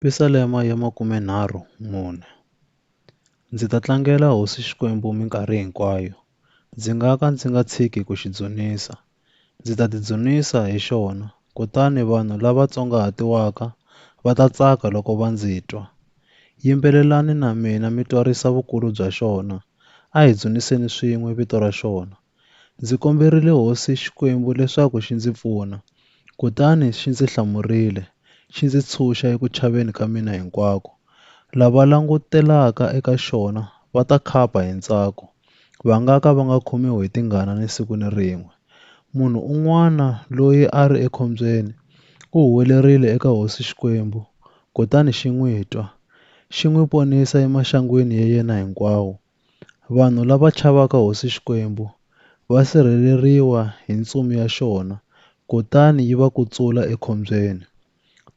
Pisalema ya 34. Ndzi ta tlangela hosi Xikwembu minkarhi hinkwayo. Ndzi nga ka ndzi nga tshiki ku xi dzunisa. Ndzi ta tidzunisa hi xona, kutani vanhu lava tsongahatiwaka va ta tsaka loko va ndzi twa. Yimbelelani na mina mi twarisa vukulu bya xona. A hi dzuniseni swin'we vito ra xona. Ndzi komberile hosi Xikwembu leswaku xi ndzi pfuna, kutani xi ndzi hlamurile, xi ndzi ntshuxa eku chaveni ka mina hinkwako. Lava langutelaka eka xona va ta khapa hi ntsako, va nga ka va nga khomiwi hi tingana ni siku ni rin'we. Munhu un'wana loyi a ri ekhombyeni u huwelerile eka hosi Xikwembu, kutani xi n'wi twa, xi n'wi ponisa emaxangwini ya yena hinkwawo. Vanhu lava chavaka hosi Xikwembu va sirheleriwa hi ntsumi ya xona, kutani yi va kutsula ekhombyeni.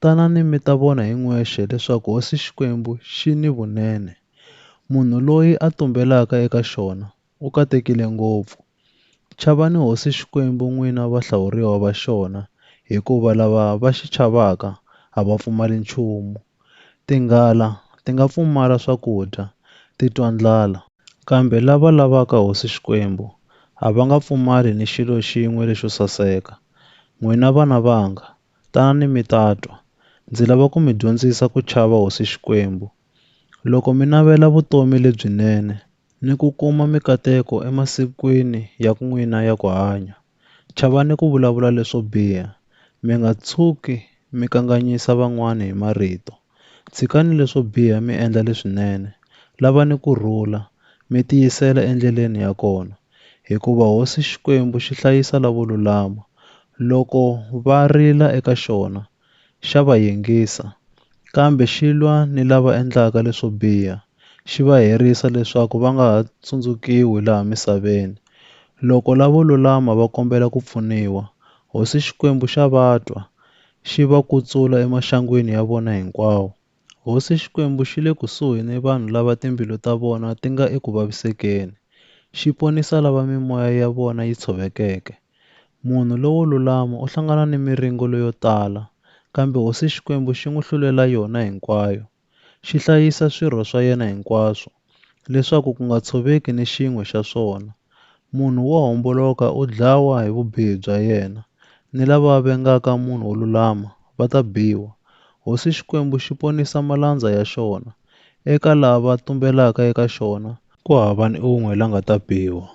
Tanani mi ta vona hi n'wexe leswaku hosi Xikwembu xi ni vunene. Munhu loyi a tumbelaka eka xona u katekile ngopfu. Chavani hosi Xikwembu n'wina vahlawuriwa va xona, hikuva lava va xi chavaka a va pfumali nchumu. Tinghala ti nga pfumala swakudya, ti twa ndlala, kambe lava lavaka hosi Xikwembu a va nga pfumali ni xilo xin'we lexo saseka. N'wina vana vanga, tanani mi ta twa. Ndzi lava ku mi dyondzisa ku chava hosi Xikwembu. Loko mi navela vutomi lebyinene ni ku kuma mikateko emasikwini ya n'wina ya ku hanya, chavani ku vulavula leswo biha. Mi nga tshuki mi kanganyisa van'wana hi marito. Tshikani leswo biha mi endla leswinene. Lavani kurhula, mi tiyisela endleleni ya kona, hikuva hosi Xikwembu xi hlayisa lavo lulama. Loko va rila eka xona, xa va yingisa, kambe xi lwa ni lava endlaka leswo biha, xi va herisa leswaku va nga ha tsundzukiwi laha misaveni. Loko lavo lulama va kombela ku pfuniwa, hosi Xikwembu xa va twa, xi va kutsula emaxangwini ya vona hinkwawo. Hosi Xikwembu xi le kusuhi ni vanhu lava timbilu ta vona ti nga eku vavisekeni. Xi ponisa lava mimoya ya vona yi tshovekeke. Munhu lowo lulama u hlangana ni miringo yo tala, kambe hosi Xikwembu xi n'wi hlulela yona hinkwayo. Xi hlayisa swirho swa yena hinkwaswo, leswaku ku nga tshoveki ni xin'we xa swona. Munhu wo homboloka u dlawa hi vubihi bya yena, ni lava vengaka munhu wo lulama va ta biwa. Hosi Xikwembu xi ponisa malandza ya xona. Eka lava tumbelaka eka xona ku hava ni un'we la nga ta biwa.